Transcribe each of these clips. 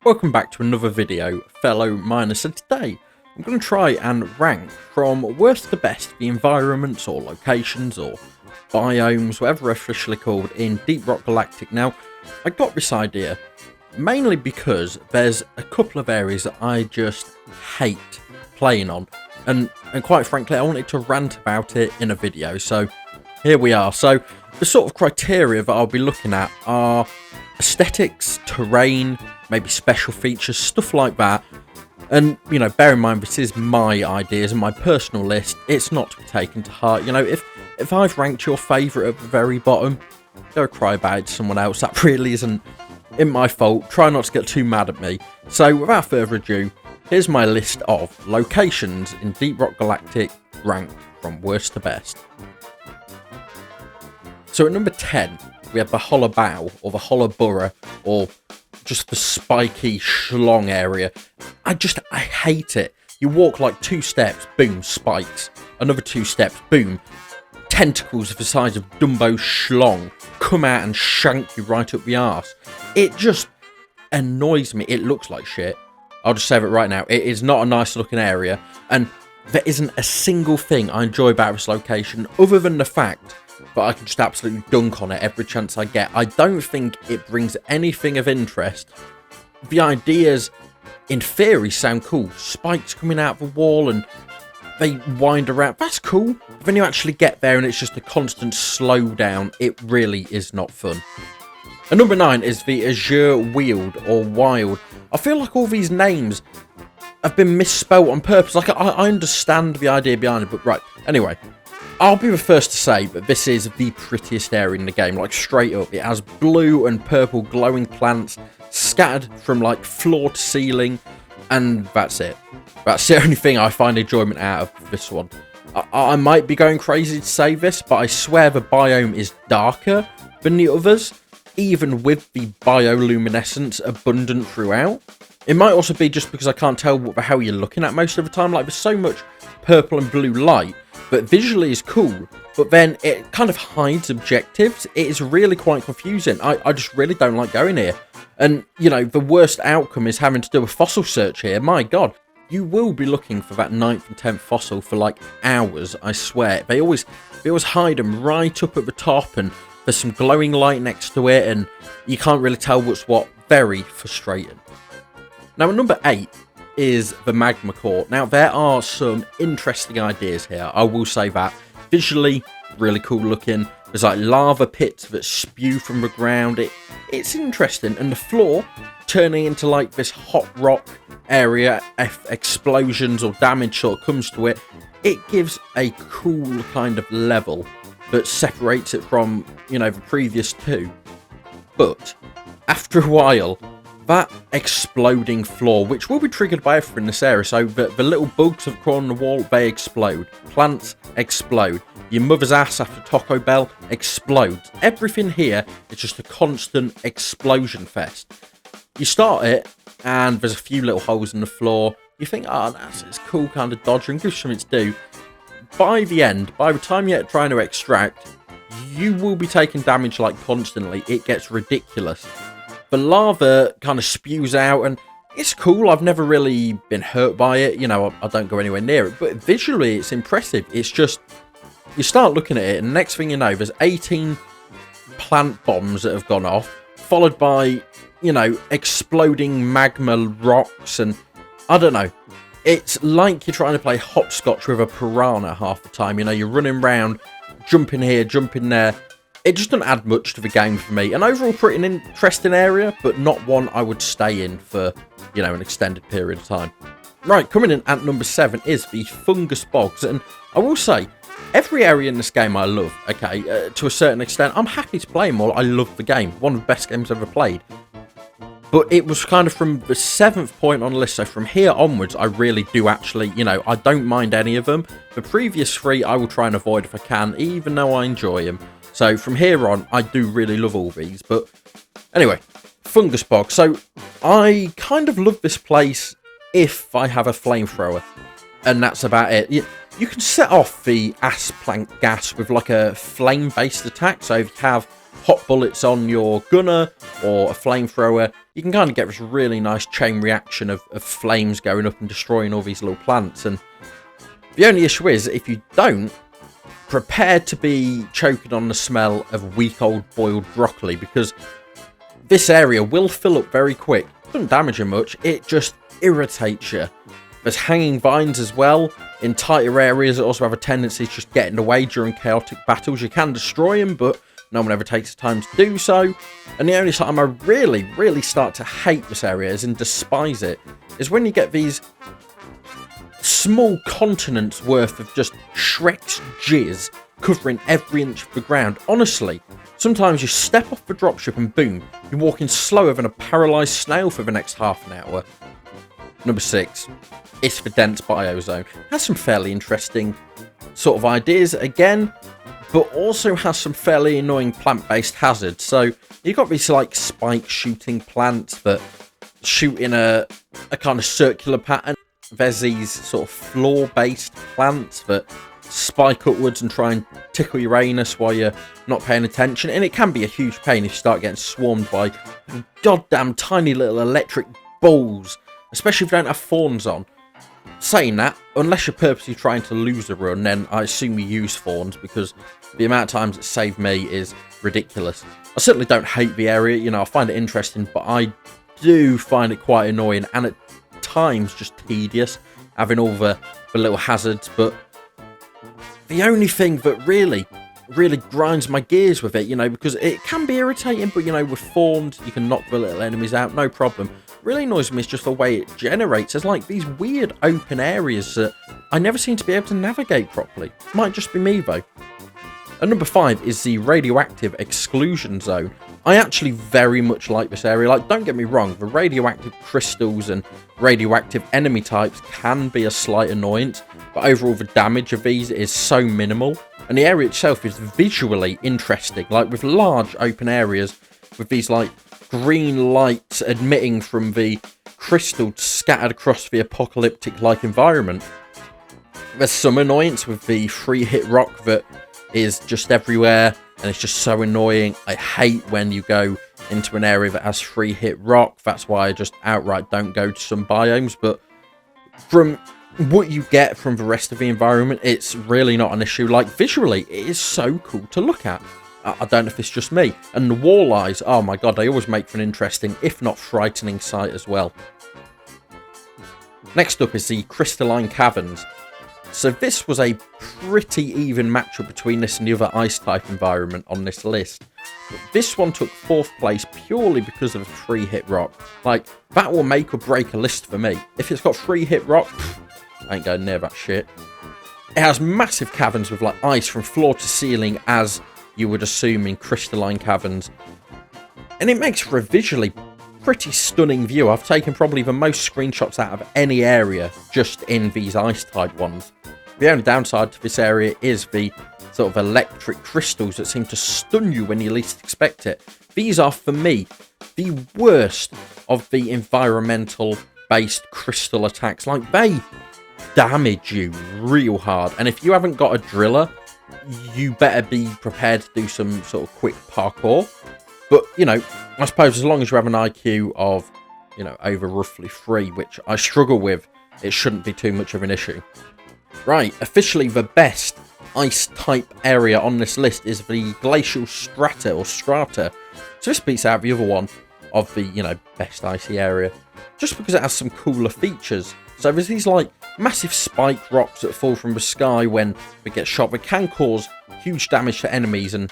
Welcome back to another video, fellow miners. So today I'm going to try and rank from worst to best the environments or locations or biomes, whatever they're officially called, in Deep Rock Galactic. Now, I got this idea mainly because there's a couple of areas that I just hate playing on, and quite frankly I wanted to rant about it in a video, so here we are. So the sort of criteria that I'll be looking at are aesthetics, terrain, maybe special features, stuff like that. And, you know, bear in mind, this is my ideas and my personal list. It's not to be taken to heart. You know, if I've ranked your favourite at the very bottom, go cry about it to someone else. That really isn't my fault. Try not to get too mad at me. So, without further ado, here's my list of locations in Deep Rock Galactic, ranked from worst to best. So, at number 10, we have the Hula Bao, or the Hula Burrow, or just the spiky schlong area. I hate it. You walk like 2 steps, boom, spikes. Another 2 steps, boom. Tentacles the size of Dumbo schlong come out and shank you right up the arse. It just annoys me. It looks like shit. I'll just say it right now. It is not a nice looking area, and there isn't a single thing I enjoy about this location other than the fact but I can just absolutely dunk on it every chance I get. I don't think it brings anything of interest. The ideas, in theory, sound cool. Spikes coming out of the wall and they wind around. That's cool. But when you actually get there and it's just a constant slowdown, it really is not fun. And number 9 is the Azure Wheeled, or Wild. I feel like all these names have been misspelt on purpose. Like, I understand the idea behind it, but right. Anyway, I'll be the first to say that this is the prettiest area in the game, like straight up. It has blue and purple glowing plants scattered from like floor to ceiling, and that's it. That's the only thing I find enjoyment out of this one. I might be going crazy to say this, but I swear the biome is darker than the others, even with the bioluminescence abundant throughout. It might also be just because I can't tell what the hell you're looking at most of the time. Like, there's so much purple and blue light, but visually is cool, but then it kind of hides objectives. It is really quite confusing. I just really don't like going here. And, you know, the worst outcome is having to do a fossil search here. My god, you will be looking for that 9th and 10th fossil for like hours, I swear. They always hide them right up at the top, and there's some glowing light next to it, and you can't really tell what's what. Very frustrating. Now, at number 8 is the Magma Core. Now, there are some interesting ideas here, I will say that. Visually, really cool looking. There's like lava pits that spew from the ground. It's interesting, and the floor turning into like this hot rock area. If explosions or damage sort of comes to it, it gives a cool kind of level that separates it from, you know, the previous 2. But after a while, that exploding floor, which will be triggered by everything in this area, so the little bugs that crawl on the wall, they explode. Plants explode. Your mother's ass after Taco Bell explodes. Everything here is just a constant explosion fest. You start it, and there's a few little holes in the floor. You think, oh, it's cool kind of dodging, give something to do. By the end, by the time you're trying to extract, you will be taking damage like constantly. It gets ridiculous. The lava kind of spews out, and it's cool. I've never really been hurt by it. You know, I don't go anywhere near it. But visually, it's impressive. It's just, you start looking at it, and the next thing you know, there's 18 plant bombs that have gone off, followed by, you know, exploding magma rocks, and I don't know. It's like you're trying to play hopscotch with a piranha half the time. You know, you're running around, jumping here, jumping there. It just doesn't add much to the game for me. An overall pretty interesting area, but not one I would stay in for, you know, an extended period of time. Right, coming in at number 7 is the Fungus Bogs. And I will say, every area in this game I love, okay, to a certain extent. I'm happy to play them all. I love the game. One of the best games I've ever played. But it was kind of from the 7th point on the list, so from here onwards, I really do actually, you know, I don't mind any of them. The previous 3 I will try and avoid if I can, even though I enjoy them. So from here on, I do really love all these. But anyway, Fungus Bog. So I kind of love this place if I have a flamethrower. And that's about it. You can set off the ass plank gas with like a flame-based attack. So if you have hot bullets on your gunner or a flamethrower, you can kind of get this really nice chain reaction of flames going up and destroying all these little plants. And the only issue is, if you don't, prepare to be choking on the smell of week old boiled broccoli, because this area will fill up very quick. Doesn't damage you much, it just irritates you. There's hanging vines as well in tighter areas that also have a tendency to just get in the way during chaotic battles. You can destroy them, but no one ever takes the time to do so. And the only time I really start to hate this area, as in despise it, is when you get these small continents worth of just Shrek's jizz covering every inch of the ground. Honestly, sometimes you step off the dropship and boom, you're walking slower than a paralysed snail for the next half an hour. Number 6, it's the dense biozone. Has some fairly interesting sort of ideas again, but also has some fairly annoying plant-based hazards. So you've got these like spike shooting plants that shoot in a kind of circular pattern. There's these sort of floor-based plants that spike upwards and try and tickle your anus while you're not paying attention, and it can be a huge pain if you start getting swarmed by goddamn tiny little electric balls, especially if you don't have thorns on. Saying that, unless you're purposely trying to lose a run, then I assume you use thorns, because the amount of times it saved me is ridiculous. I certainly don't hate the area, you know, I find it interesting, but I do find it quite annoying and at times just tedious, having all the little hazards. But the only thing that really grinds my gears with it, you know, because it can be irritating, but, you know, with thorns, you can knock the little enemies out, no problem. Really annoys me is just the way it generates. There's like these weird open areas that I never seem to be able to navigate properly. Might just be me though. And number 5 is the Radioactive Exclusion Zone. I actually very much like this area. Like, don't get me wrong, the radioactive crystals and radioactive enemy types can be a slight annoyance, but overall the damage of these is so minimal. And the area itself is visually interesting, like with large open areas with these like green lights emitting from the crystals scattered across the apocalyptic-like environment. There's some annoyance with the free hit rock that is just everywhere, and it's just so annoying. I hate when you go into an area that has free hit rock. That's why I just outright don't go to some biomes. But from what you get from the rest of the environment, it's really not an issue. Like, visually, it is so cool to look at. I don't know if it's just me. And the walleyes, oh my god, they always make for an interesting, if not frightening, sight as well. Next up is the Crystalline Caverns. So this was a pretty even matchup between this and the other ice-type environment on this list. But this one took 4th place purely because of a free hit rock. Like, that will make or break a list for me. If it's got free hit rock, I ain't going near that shit. It has massive caverns with like ice from floor to ceiling, as you would assume in Crystalline Caverns. And it makes for a visually pretty stunning view. I've taken probably the most screenshots out of any area just in these ice-type ones. The only downside to this area is the sort of electric crystals that seem to stun you when you least expect it. These are, for me, the worst of the environmental-based crystal attacks. Like, they damage you real hard. And if you haven't got a driller, you better be prepared to do some sort of quick parkour. But, you know, I suppose as long as you have an IQ of, you know, over roughly 3, which I struggle with, it shouldn't be too much of an issue. Right, officially the best ice-type area on this list is the Glacial Strata, or Strata. So this beats out the other one of the, you know, best icy area, just because it has some cooler features. So there's these, like, massive spike rocks that fall from the sky when they get shot, that can cause huge damage to enemies and,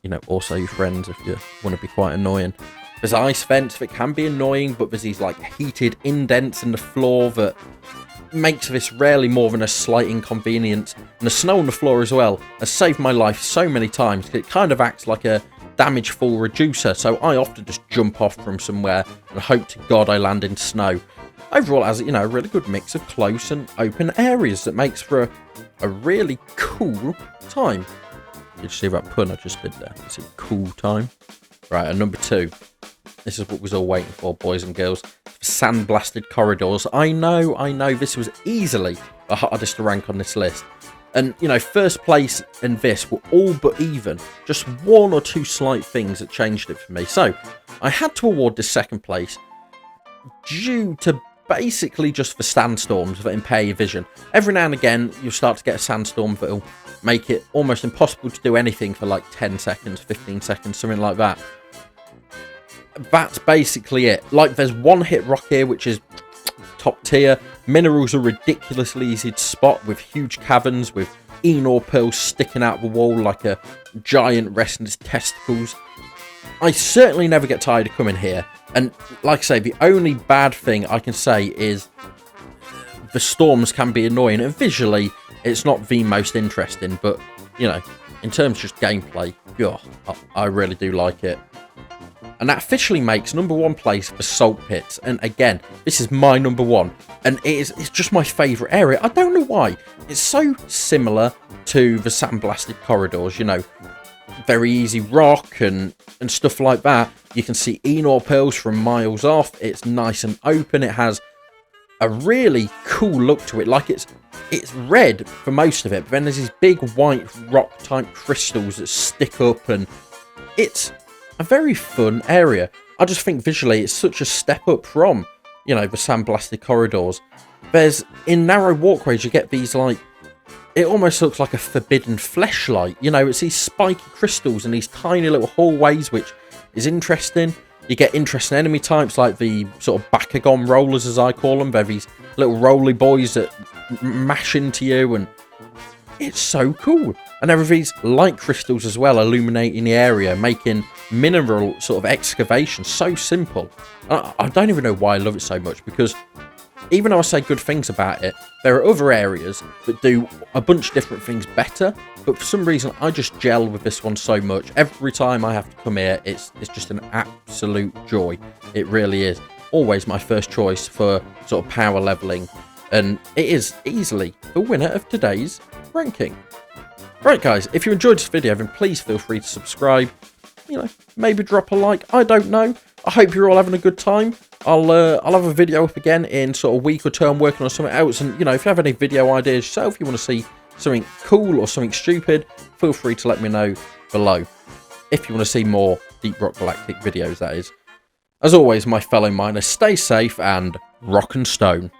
you know, also your friends if you want to be quite annoying. There's ice vents that can be annoying, but there's these, like, heated indents in the floor that makes this rarely more than a slight inconvenience. And the snow on the floor as well has saved my life so many times. It kind of acts like a damage fall reducer, so I often just jump off from somewhere and hope to God I land in snow. Overall, it has, you know, a really good mix of close and open areas that makes for a really cool time. Did you see that pun I just did there? It's a cool time. Right, and number 2. This is what was all waiting for, boys and girls. Sandblasted Corridors. I know, this was easily the hardest to rank on this list. And, you know, first place and this were all but even. Just one or two slight things that changed it for me. So, I had to award this second place due to basically just the sandstorms that impair your vision. Every now and again, you'll start to get a sandstorm that'll make it almost impossible to do anything for like 10 seconds, 15 seconds, something like that. That's basically it. Like, there's one hit rock here, which is top tier. Minerals are ridiculously easy to spot, with huge caverns with Enor pearls sticking out the wall like a giant resting its testicles. I certainly never get tired of coming here, and like I say, the only bad thing I can say is the storms can be annoying, and visually it's not the most interesting, but you know, in terms of just gameplay, I really do like it. And that officially makes number one place for Salt Pits. And again, this is my number one. And it's just my favourite area. I don't know why. It's so similar to the Sandblasted Corridors, you know. Very easy rock and stuff like that. You can see Enor pearls from miles off. It's nice and open. It has a really cool look to it. Like, it's red for most of it. But then there's these big white rock type crystals that stick up. And it's a very fun area. I just think visually it's such a step up from, you know, the Sandblasted Corridors. There's, in narrow walkways, you get these, like, it almost looks like a forbidden fleshlight. You know, it's these spiky crystals and these tiny little hallways, which is interesting. You get interesting enemy types like the sort of Bakugan rollers, as I call them. They're these little roly boys that mash into you, and it's so cool. And there are these light crystals as well, illuminating the area, making mineral sort of excavation so simple. I don't even know why I love it so much, because even though I say good things about it, there are other areas that do a bunch of different things better, but for some reason I just gel with this one so much. Every time I have to come here, it's just an absolute joy. It really is. Always my first choice for sort of power leveling, and it is easily the winner of today's ranking. Right guys, if you enjoyed this video, then please feel free to subscribe. You know, maybe drop a like, I don't know. I hope you're all having a good time. I'll have a video up again in sort of a week or two. I'm working on something else, and you know, if you have any video ideas yourself, you want to see something cool or something stupid, feel free to let me know below. If you want to see more Deep Rock Galactic videos, that is. As always, my fellow miners, stay safe and rock and stone.